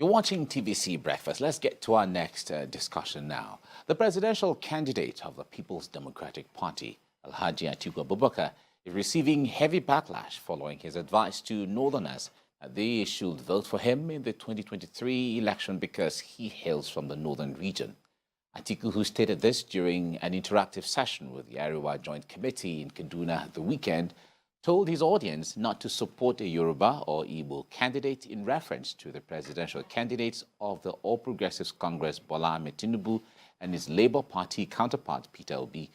You're watching TVC Breakfast. Let's get to our next discussion now. The presidential candidate of the People's Democratic Party, Alhaji Atiku Abubakar, is receiving heavy backlash following his advice to Northerners that they should vote for him in the 2023 election because he hails from the northern region. Atiku, who stated this during an interactive session with the Arewa Joint Committee in Kaduna the weekend, told his audience not to support a Yoruba or Igbo candidate in reference to the presidential candidates of the All Progressives Congress, Bola Ahmed Tinubu, and his Labour Party counterpart, Peter Obi.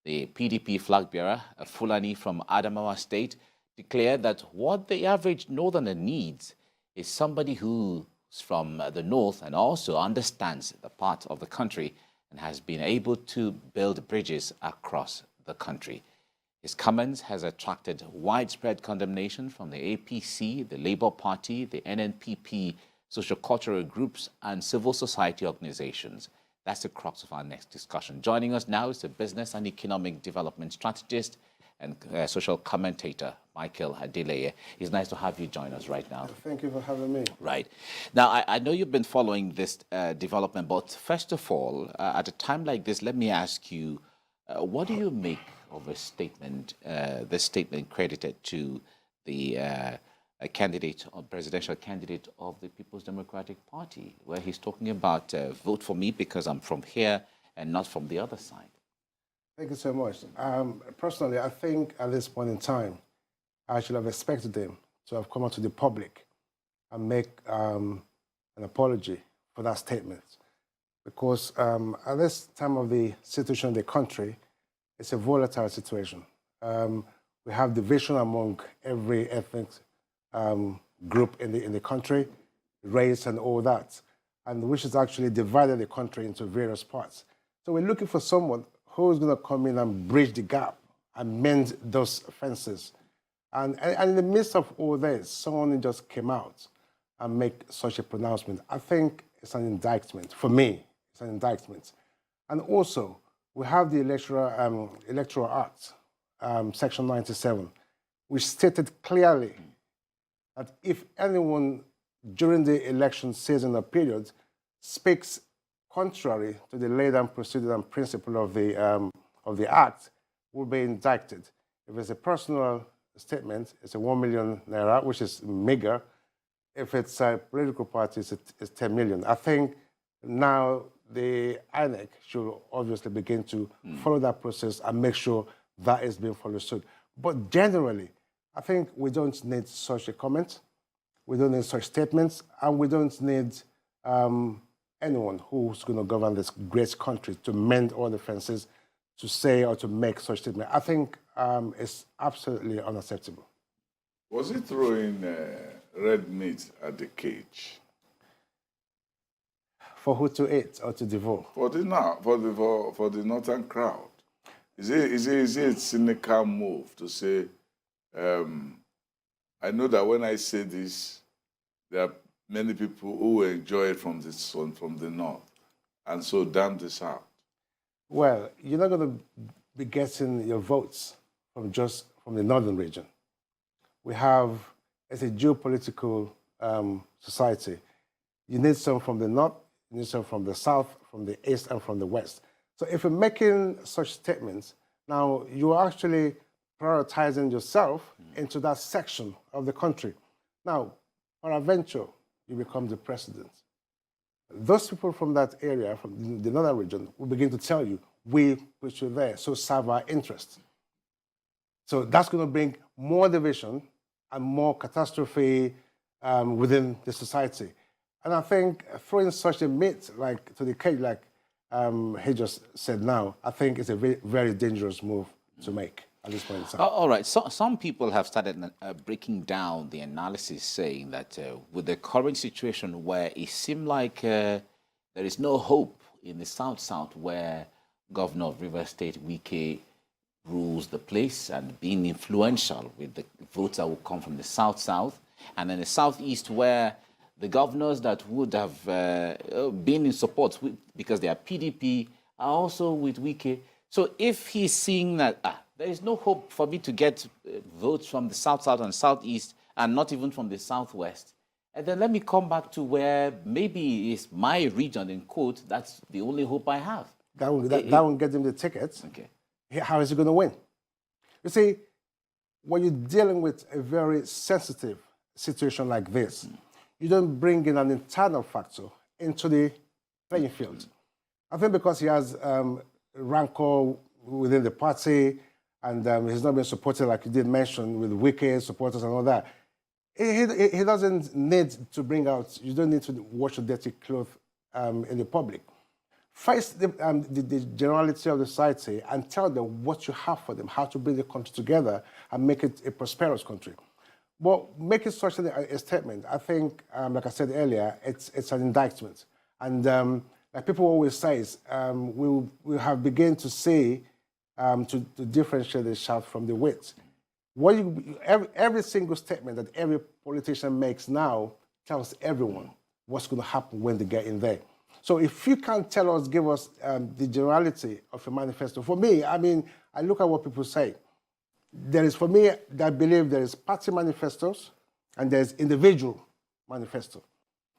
The PDP flag bearer, a Fulani from Adamawa State, declared that what the average northerner needs is somebody who's from the north and also understands the part of the country and has been able to build bridges across the country. His comments has attracted widespread condemnation from the APC, the Labour Party, the NNPP, social-cultural groups, and civil society organizations. That's the crux of our next discussion. Joining us now is the business and economic development strategist and social commentator, Micheal Adeleye. It's nice to have you join us right now. Thank you for having me. Right. Now, I know you've been following this development, but first of all, at a time like this, let me ask you, what do you make of a statement, this statement credited to the presidential candidate of the People's Democratic Party, where he's talking about vote for me because I'm from here and not from the other side? Thank you so much. Personally, I think at this point in time, I should have expected him to have come out to the public and make an apology for that statement. Because at this time of the situation in the country, it's a volatile situation. We have division among every ethnic group in the country, race and all that, and which has actually divided the country into various parts. So we're looking for someone who's going to come in and bridge the gap and mend those fences. And in the midst of all this, someone just came out and make such a pronouncement. I think it's an indictment. For me, it's an indictment. And also, we have the Electoral Act, Section 97, which stated clearly that if anyone during the election season or period speaks contrary to the laid down procedure and principle of the Act, will be indicted. If it's a personal statement, it's a 1 million naira, which is meager. If it's a political party, it's 10 million. I think now the INEC should obviously begin to follow that process and make sure that is being followed suit. But generally, I think we don't need such a comment, we don't need such statements, and we don't need anyone who's going to govern this great country to mend all the fences, to say or to make such statements. I think it's absolutely unacceptable. Was he throwing red meat at the cage? For who to eat or to devour? For the northern crowd. Is it a cynical move to say, I know that when I say this, there are many people who will enjoy it from the north, and so damn the south? Well, you're not going to be getting your votes from just from the northern region. It's a geopolitical society. You need some from the north, you need some from the south, from the east, and from the west. So if you're making such statements, now you're actually prioritizing yourself into that section of the country. Now, peradventure, you become the president. Those people from that area, from the northern region, will begin to tell you, we put you there, so serve our interests. So that's going to bring more division and more catastrophe within the society. And I think throwing such a myth to the cage, like he just said now, I think it's a very, very dangerous move to make at this point in time. All right. So some people have started breaking down the analysis, saying that with the current situation where it seemed like there is no hope in the South, where Governor of Rivers State, Wike, rules the place and being influential with the votes that will come from the South, and then the Southeast, where the governors that would have been in support because they are PDP are also with Wike. So if he's seeing that there is no hope for me to get votes from the South and Southeast and not even from the Southwest, And then let me come back to where maybe it's my region, in quote, that's the only hope I have. That won't get him the tickets. Okay. How is he going to win? You see, when you're dealing with a very sensitive situation like this, you don't bring in an internal factor into the playing field. I think because he has rancor within the party and he's not been supported, like you did mention, with wicked supporters and all that, he doesn't need to bring out, you don't need to wash your dirty clothes in the public. Face the generality of the society and tell them what you have for them, how to bring the country together and make it a prosperous country. But making such a statement, I think, like I said earlier, it's an indictment. And like people always say, we have begun to see, to differentiate the chaff from the wheat. Every single statement that every politician makes now tells everyone what's going to happen when they get in there. So if you can't give us the generality of a manifesto, for me, I mean, I look at what people say. There is, for me, I believe there is party manifestos and there's individual manifesto.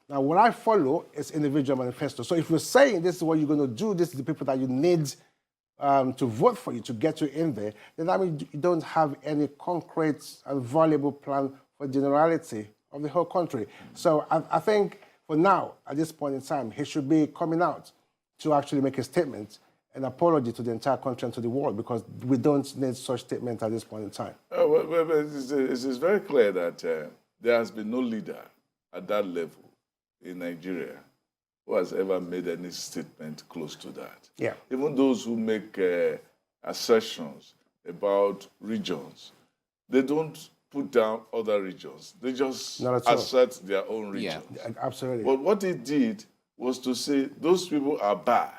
Now, what I follow is individual manifesto. So if you're saying this is what you're going to do, this is the people that you need to vote for you to get you in there, then that means you don't have any concrete and valuable plan for generality of the whole country. So I think for now, at this point in time, he should be coming out to actually make a statement, an apology to the entire country and to the world, because we don't need such statement at this point in time. It's very clear that there has been no leader at that level in Nigeria who has ever made any statement close to that. Yeah. Even those who make assertions about regions, they don't put down other regions. They just assert their own regions. Yeah, absolutely. But what he did was to say, those people are bad.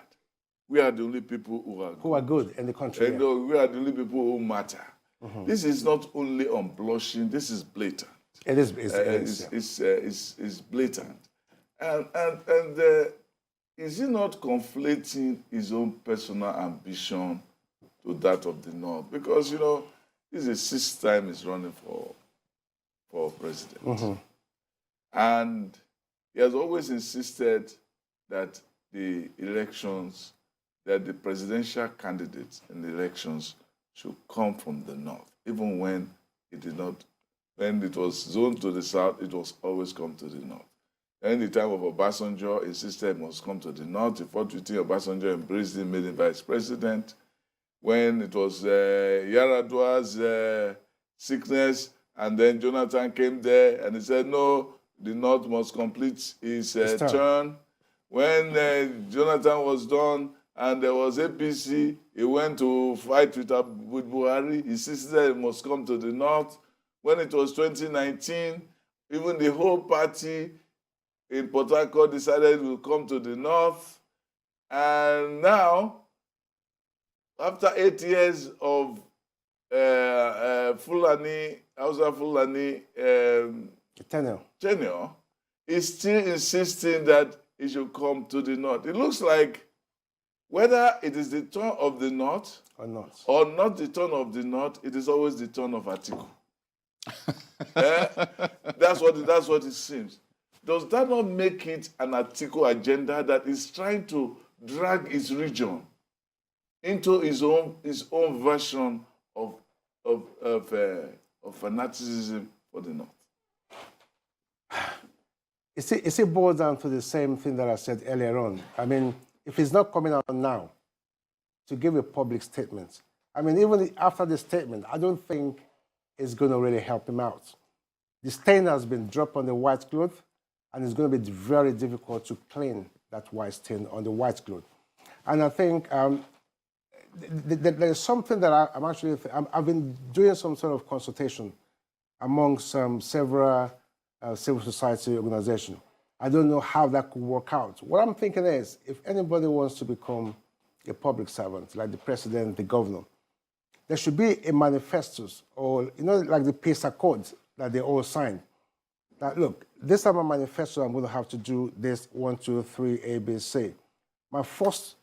We are the only people who are good. Who are good in the country. And we are the only people who matter. This is not only unblushing, this is blatant. It is. It's blatant. And is he not conflating his own personal ambition to that of the North? Because, you know, this is the sixth time he's running for president. And he has always insisted that the elections, that the presidential candidates in the elections should come from the North, even when it did not, when it was zoned to the South, it was always come to the North. In the time of Obasanjo, he insisted it must come to the North. He fought with him. Obasanjo embraced him, made him vice president. When it was Yar'Adua's sickness, and then Jonathan came there and he said, no, the North must complete his turn. When Jonathan was done and there was APC, he went to fight with Buhari. He insisted it must come to the North. When it was 2019, even the whole party in Port Harcourt decided it will come to the North. And now, after 8 years of Fulani tenure, he's still insisting that it should come to the North. It looks like whether it is the turn of the North or not the turn of the North, it is always the turn of Atiku. That's what it seems. Does that not make it an Atiku agenda that is trying to drag his region into his own version of fanaticism for the North? It boils down to the same thing that I said earlier on. I mean, if he's not coming out now to give a public statement, I mean, even after the statement, I don't think it's going to really help him out. The stain has been dropped on the white cloth, and it's going to be very difficult to clean that white stain on the white cloth. And I think there's something that I've been doing some sort of consultation amongst several civil society organizations. I don't know how that could work out. What I'm thinking is, if anybody wants to become a public servant, like the president, the governor, there should be a manifesto, or, you know, like the peace accords that they all signed. That, look, this time my manifesto, I'm going to have to do this 1, 2, 3, A, B, C. My first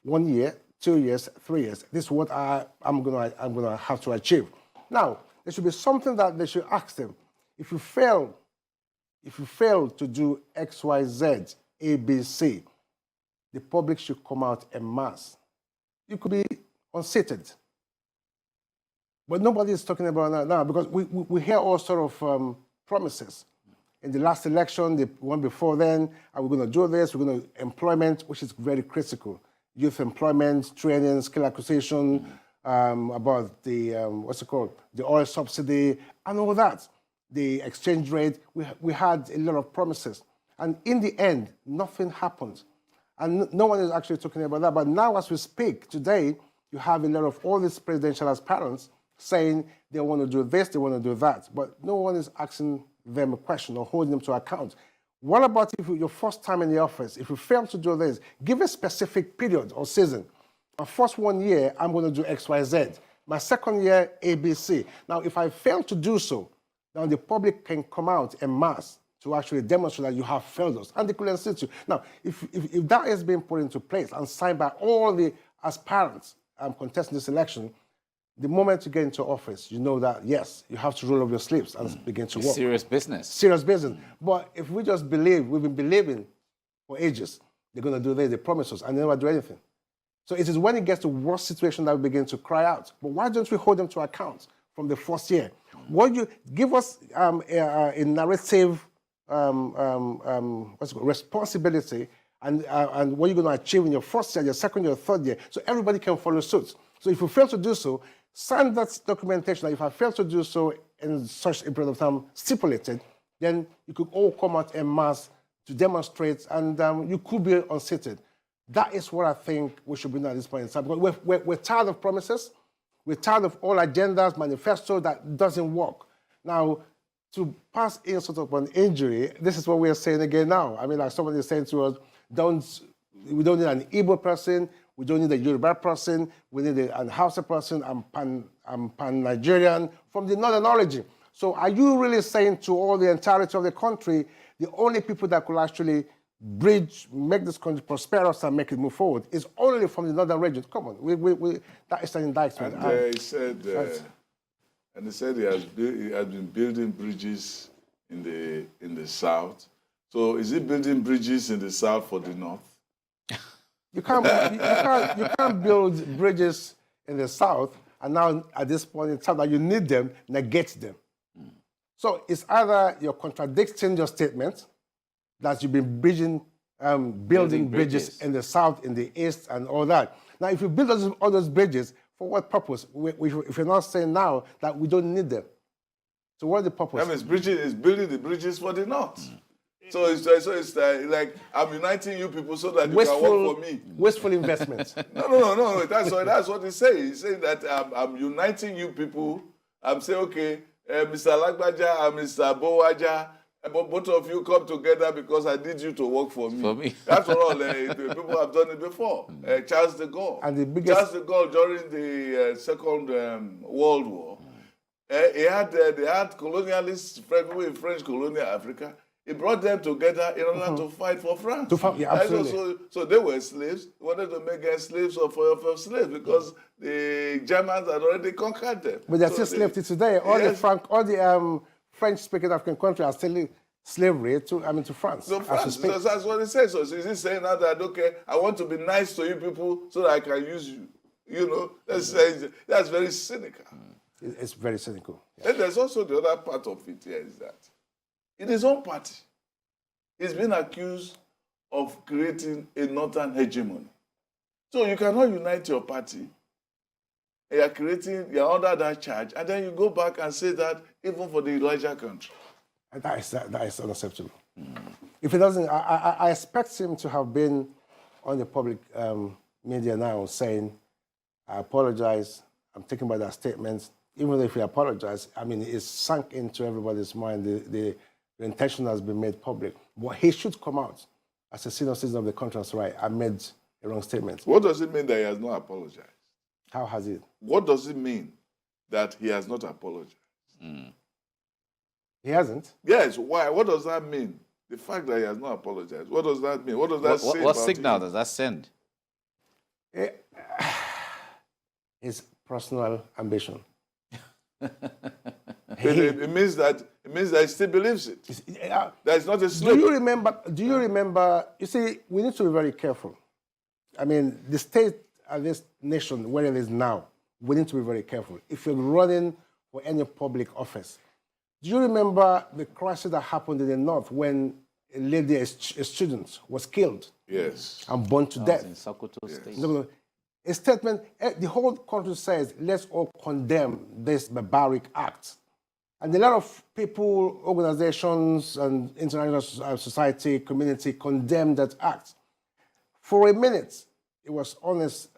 1 year, 2 years, 3 years, this is what I'm going to have to achieve. Now, there should be something that they should ask them. If you fail if you fail to do X, Y, Z, A, B, C, the public should come out en masse. You could be unseated. But nobody is talking about that now because we hear all sort of promises. In the last election, the one before then, are we going to do this? We're going to employment, which is very critical. Youth employment, training, skill acquisition, about the, what's it called? The oil subsidy and all that. The exchange rate, we had a lot of promises. And in the end, nothing happened. And no one is actually talking about that. But now as we speak, today, you have a lot of all these presidential aspirants saying they want to do this, they want to do that. But no one is asking them a question or holding them to account. What about if your first time in the office, if you fail to do this, give a specific period or season. My first 1 year, I'm going to do X, Y, Z. My second year, A, B, C. Now, if I fail to do so, now the public can come out en masse to actually demonstrate that you have failed us, and they could insist you. Now, if that is being put into place and signed by all the aspirants contesting this election, the moment you get into office, you know that, yes, you have to roll up your sleeves and begin to work. Serious business. Serious business. But if we just believe, we've been believing for ages, they're going to do this, they promise us, and they never do anything. So it is when it gets to worst situation that we begin to cry out. But why don't we hold them to account from the first year? What you give us a narrative what's it called, responsibility and what you're going to achieve in your first year, your second year, third year, so everybody can follow suit. So if you fail to do so, sign that documentation. If I fail to do so in such a period of time stipulated, then you could all come out en masse to demonstrate, and you could be unseated. That is what I think we should be doing at this point in time. Because we're tired of promises. We're tired of all agendas, manifesto that doesn't work. Now, to pass insult upon injury, this is what we're saying again now. I mean, like somebody is saying to us, we don't need an Igbo person, we don't need a Yoruba person, we need a Hausa person, I'm pan-Nigerian, from the northern origin. So are you really saying to all the entirety of the country, the only people that could actually bridge, make this country prosperous and make it move forward is only from the northern region? Come on, that is an indictment. And he said he has been building bridges in the south. So is he building bridges in the south for the north? You can't build bridges in the south and now at this point in time that you need them, negate them. So it's either you're contradicting your statement that you've been building bridges in the south, in the east, and all that. Now, if you build all those bridges, for what purpose? If you're not saying now that we don't need them, so what is the purpose? That means building the bridges for the north. So it's like I'm uniting you people so that you can work for me. Wasteful investment. No. That's what he's saying. He's saying that I'm uniting you people. I'm saying, okay, Mr. Lagbaja and Mr. Bowaja, both of you come together because I need you to work for me. For me. That's all. People have done it before. Charles de Gaulle. And Charles de Gaulle during the Second World War, they had colonialists, people in French colonial Africa. He brought them together in order to fight for France. Absolutely. So they were slaves. He wanted to make them slaves of slaves because the Germans had already conquered them. But they're still slaves today. All the French-speaking African countries are still slavery to France. So France. So that's what he says. So is he saying now that, okay, I want to be nice to you people so that I can use you? You know, that's very cynical. It's very cynical. Yeah. Then there's also the other part of it here is that in his own party, he's been accused of creating a northern hegemony. So you cannot unite your party. You're under that charge, and then you go back and say that even for the Elijah country. That is unacceptable. If he doesn't, I expect him to have been on the public media now saying, I apologize, I'm taken by that statement. Even if he apologized, I mean, it's sunk into everybody's mind. The intention has been made public. But he should come out as a senior citizen of the country and say, right, I made a wrong statement. What does it mean that he has not apologized? How has it? What does it mean that he has not apologized? He hasn't? Yes, why? What does that mean? The fact that he has not apologized. What does that mean? What does that say what about signal him? does that send? His personal ambition. It means that it means that he still believes it. That is not a slip. Do you remember, you see, we need to be very careful. I mean, the state of this nation, where it is now, we need to be very careful. If you're running for any public office, do you remember the crisis that happened in the north when a lady, a student, was killed? Yes. And burned to death? In Sokoto State. No. A statement, the whole country says, let's all condemn this barbaric act. And a lot of people, organizations, and international society, community condemned that act. For a minute, it was on his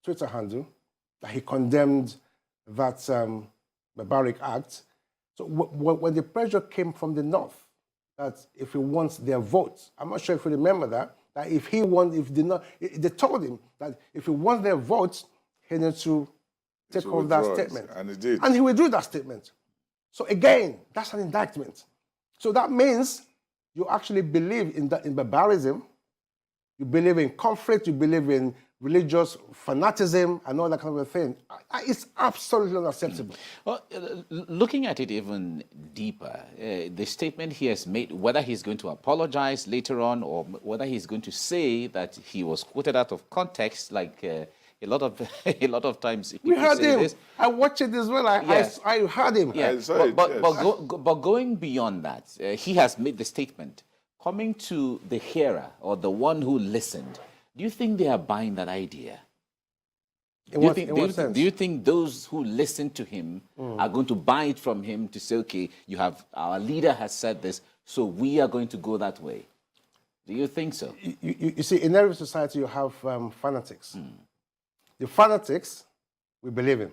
Twitter handle that he condemned that barbaric act. So when the pressure came from the north, that if he wants their votes, I'm not sure if you remember that if he wants, if they not, they told him that if he wants their votes, he needs to take off that statement. And he did. And he withdrew that statement. So again, that's an indictment. So that means you actually believe in barbarism, you believe in conflict, you believe in religious fanaticism and all that kind of thing. It's absolutely unacceptable. Well, looking at it even deeper, the statement he has made, whether he's going to apologize later on or whether he's going to say that he was quoted out of context, like a lot of times we heard him. This. I watched it as well. I heard him. Yeah, but going beyond that, he has made the statement. Coming to the hearer or the one who listened, do you think they are buying that idea? Do you think those who listen to him are going to buy it from him to say, okay, our leader has said this, so we are going to go that way? Do you think so? You see, in every society you have fanatics. The fanatics, we believe in.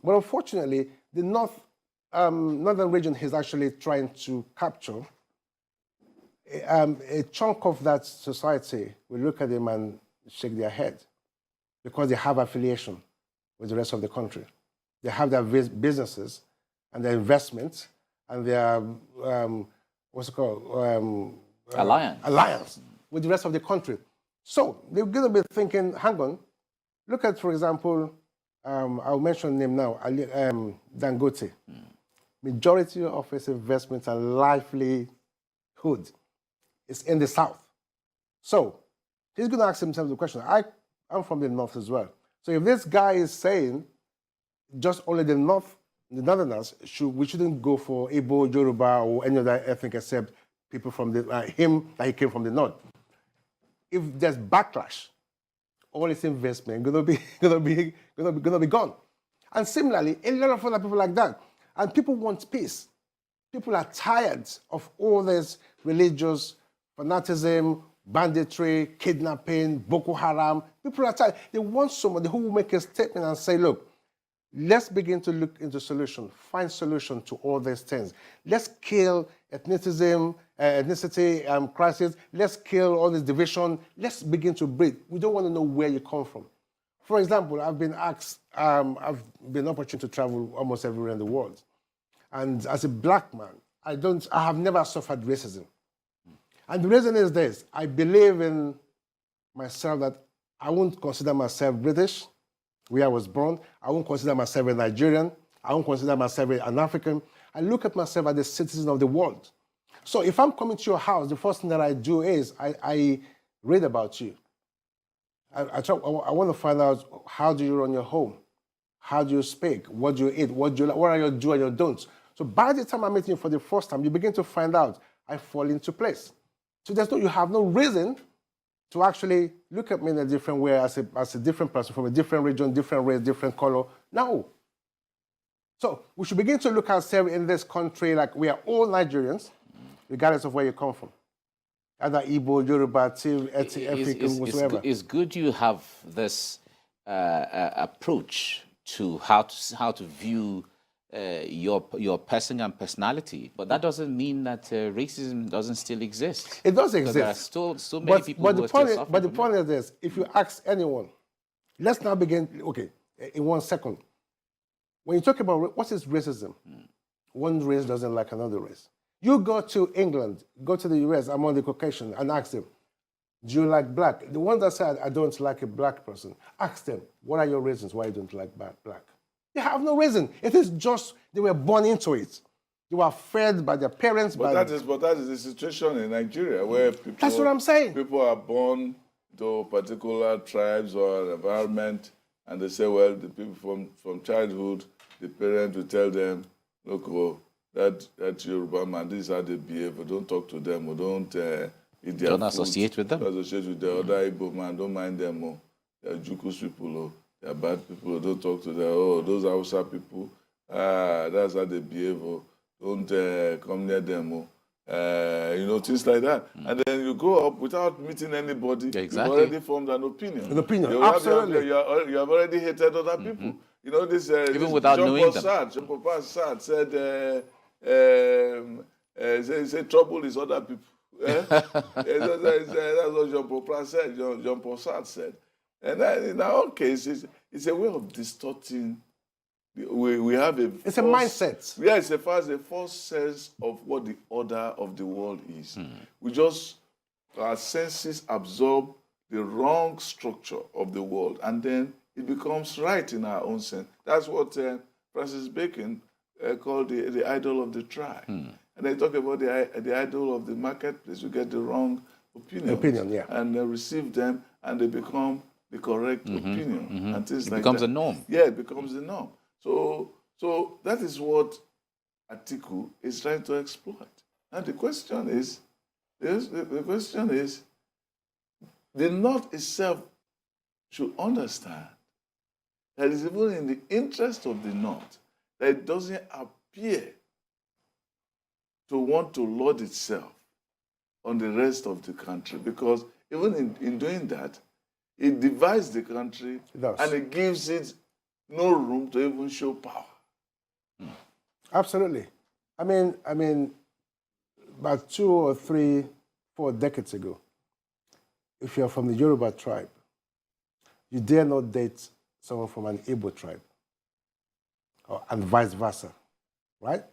But unfortunately, the northern region is actually trying to capture a chunk of that society. Will look at them and shake their head because they have affiliation with the rest of the country. They have their businesses and their investments and their, what's it called? Alliance with the rest of the country. So they're going to be thinking, hang on, look at, for example, I'll mention name now, Dangote. Majority of his investments and livelihood is in the south. So he's going to ask himself the question. I'm from the north as well. So if this guy is saying just only the north, the northerners, we shouldn't go for Igbo, Yoruba, or any other ethnic except people from him that he came from the north. If there's backlash, all his investment gonna be gone. And similarly, a lot of other people like that. And people want peace. People are tired of all this religious fanaticism, banditry, kidnapping, Boko Haram. People are tired. They want somebody who will make a statement and say, look, let's begin to look into solution, find solution to all these things. Let's kill ethnicity crisis. Let's kill all this division. Let's begin to breathe. We don't want to know where you come from. For example, I've been asked, I've been opportune to travel almost everywhere in the world. And as a black man, I have never suffered racism. And the reason is this: I believe in myself that I won't consider myself British, where I was born. I won't consider myself a Nigerian. I won't consider myself an African. I look at myself as a citizen of the world. So if I'm coming to your house, the first thing that I do is I read about you. I want to find out, how do you run your home? How do you speak? What do you eat? What are your do and your don'ts? So by the time I'm meeting you for the first time, you begin to find out I fall into place. So you have no reason to actually look at me in a different way as a different person from a different region, different race, different color. No. So we should begin to look at ourselves in this country like we are all Nigerians, regardless of where you come from. Either Igbo, Yoruba, African, whatsoever. It's good you have this approach to how to view your person and personality, but that doesn't mean that racism doesn't still exist. It does exist. There are still so many people who are still suffering. But the point is this: if you ask anyone, let's now begin. Okay, in 1 second. When you talk about what is racism, one race doesn't like another race. You go to England, go to the US among the Caucasian, and ask them, do you like black? The one that said, I don't like a black person, ask them, what are your reasons why you don't like black? They have no reason. It is just they were born into it. They were fed by their parents. But that is the situation in Nigeria where people. That's what I'm saying. People are born to particular tribes or environment, and they say, well, the people from childhood, the parents will tell them, look, oh, that Yoruba man, this is how they behave. Don't talk to them, or don't eat their Don't food. associate with them. Don't associate with the other Igbo man. Don't mind them. Oh, they're Jukus people. Oh, they're bad people. Don't talk to them. Oh, those Hausa people. That's how they behave. Oh, don't come near them. Oh. Things like that. And then you grow up without meeting anybody. Exactly. You've already formed an opinion. An opinion, absolutely. You have already hated other people. This Even this without knowing them. Jean-Paul Sartre said, say trouble is other people. That's what Jean-Paul said. Jean-Paul Sartre said. And in our case, it's a way of distorting. We have it's a mindset. Yeah, it's a false sense of what the order of the world is. Our senses absorb the wrong structure of the world, and then it becomes right in our own sense. That's what Francis Bacon called the idol of the tribe. And they talk about the idol of the marketplace. You get the wrong opinion, yeah, and receive them, and they become the correct opinion, and things like that. It becomes a norm. Yeah, it becomes the norm. So that is what Atiku is trying to exploit. And the question is, the North itself should understand that it's even in the interest of the North that it doesn't appear to want to lord itself on the rest of the country, because even in doing that, it divides the country and it gives it no room to even show power. Absolutely. I mean, about 2 or 3, 4 decades ago, if you're from the Yoruba tribe, you dare not date someone from an Igbo tribe, and vice versa, right?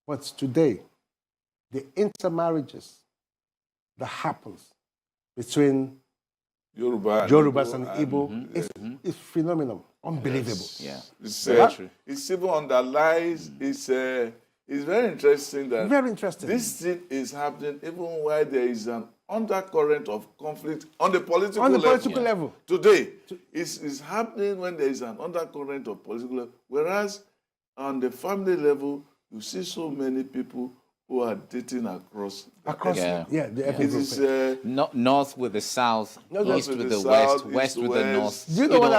But today, the intermarriages that happens between Yorubas and Igbo is phenomenal, unbelievable. Yes. Yeah, it's even underlies. It's very interesting that this thing is happening even while there is an undercurrent of conflict on the political level. Today, it's happening when there is an undercurrent of political level, whereas on the family level, you see so many people who are dating across the ethnic group. North with the South, East with the South, West with the North. Do you know what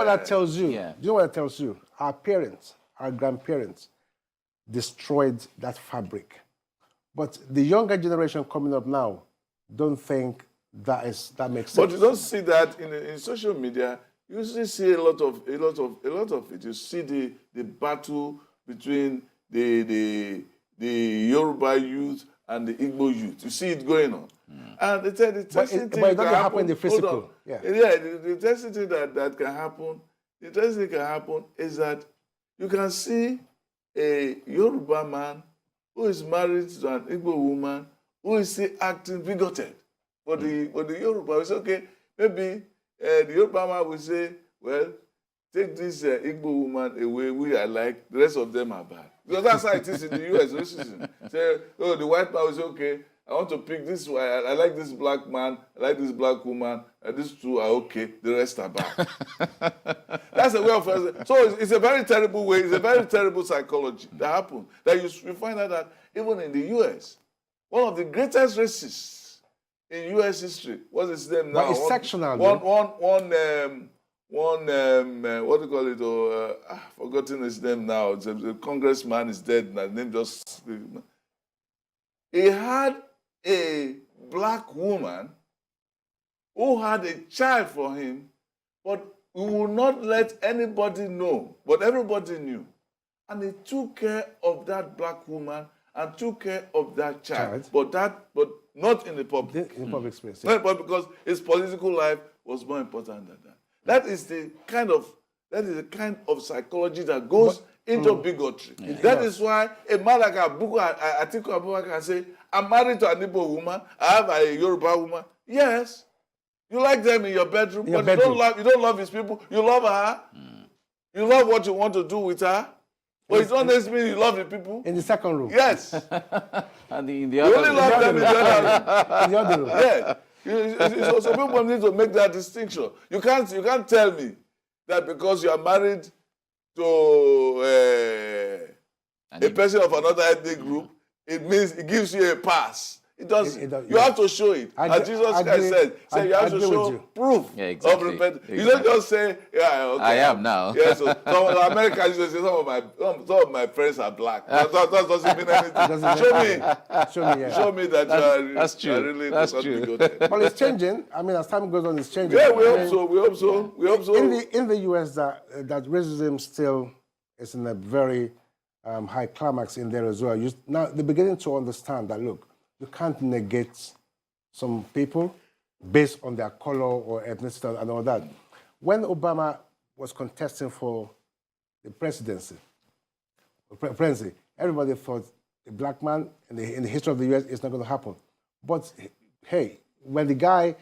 that tells you? Yeah. Do you know what that tells you? Our parents, our grandparents destroyed that fabric. But the younger generation coming up now don't think that makes sense. But you don't see that in social media. You usually see a lot of it. You see the battle between the Yoruba youth and the Igbo youth. You see it going on. And the testing thing it doesn't happen in the physical. Yeah, the testing thing that can happen, the testing thing can happen is that you can see a Yoruba man who is married to an Igbo woman who is still acting bigoted. For the Yoruba, it's okay. Maybe the Yoruba man will say, well, take this Igbo woman away, we are like, the rest of them are bad. Because that's how it is in the U.S. racism. Say, oh, the white man will say, okay, I want to pick this one. I like this black man, I like this black woman, and these two are okay, the rest are bad. That's a way of... So it's a very terrible way, it's a very terrible psychology that happens. That you find out that even in the U.S., one of the greatest racists in U.S. history, what's his name now? But it's sectional. What do you call it? I've forgotten his name now. The congressman is dead. His name just... He had a black woman who had a child for him, but he would not let anybody know. But everybody knew. And he took care of that black woman and took care of that child. But not in the public. In the public space. Yeah. But because his political life was more important than that. That is the kind of psychology that goes into bigotry. Yeah. That is why a man like Atiku Abubakar can say, I'm married to an Igbo woman, I have a Yoruba woman. Yes, you like them in your bedroom, but you don't love his people. You love her. You love what you want to do with her. But it don't necessarily mean you love the people. In the second room. Yes. And in the You other only room. love them in the other room. In the other room. Yeah. So some people need to make that distinction. You can't tell me that because you are married to a person of another ethnic group, it means it gives you a pass. It doesn't. You have to show it. As Jesus Christ said you have to show proof of repentance. You don't just say, yeah, okay. I am now. Yes, so Americans used to say some of my friends are black. That doesn't mean anything. Show me that you are really That's true. But it's changing. I mean, as time goes on, it's changing. Yeah, we hope so. We hope so. We hope so. In the US, that racism still is in a very high climax in there as well. Now, they're beginning to understand that, look, you can't negate some people based on their color or ethnicity and all that. When Obama was contesting for the presidency, everybody thought a black man in the history of the US is not going to happen. But hey, when the guy,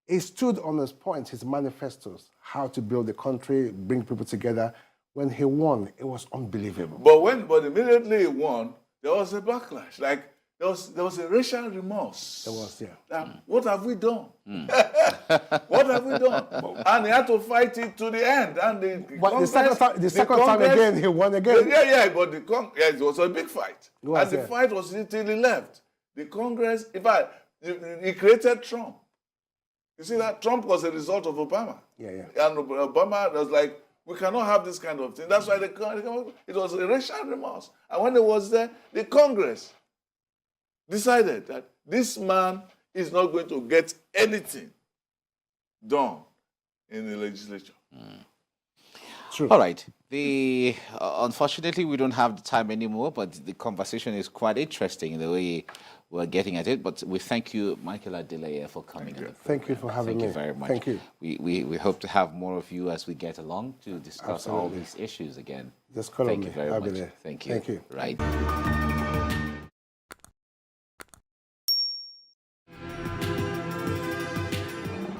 he stood on his points, his manifestos, how to build the country, bring people together. When he won, it was unbelievable. But immediately he won, there was a backlash. Like there was a racial remorse. There was, yeah. What have we done? What have we done? And he had to fight it to the end. And the second time again, he won again. Yeah, but it was a big fight. The fight was until he left. The Congress, in fact, he created Trump. You see that? Trump was a result of Obama. Yeah. And Obama was like, we cannot have this kind of thing. That's why it was a racial remorse. And when it was there, the Congress decided that this man is not going to get anything done in the legislature. True. All right. Unfortunately, we don't have the time anymore, but the conversation is quite interesting in the way we're getting at it. But we thank you, Micheal Adeleye, for coming. Thank you for having me. Thank you very much. Thank you. We hope to have more of you as we get along to discuss all these issues again. Just call Thank on you me. very I'll be much. there. Thank you. Thank you. Right.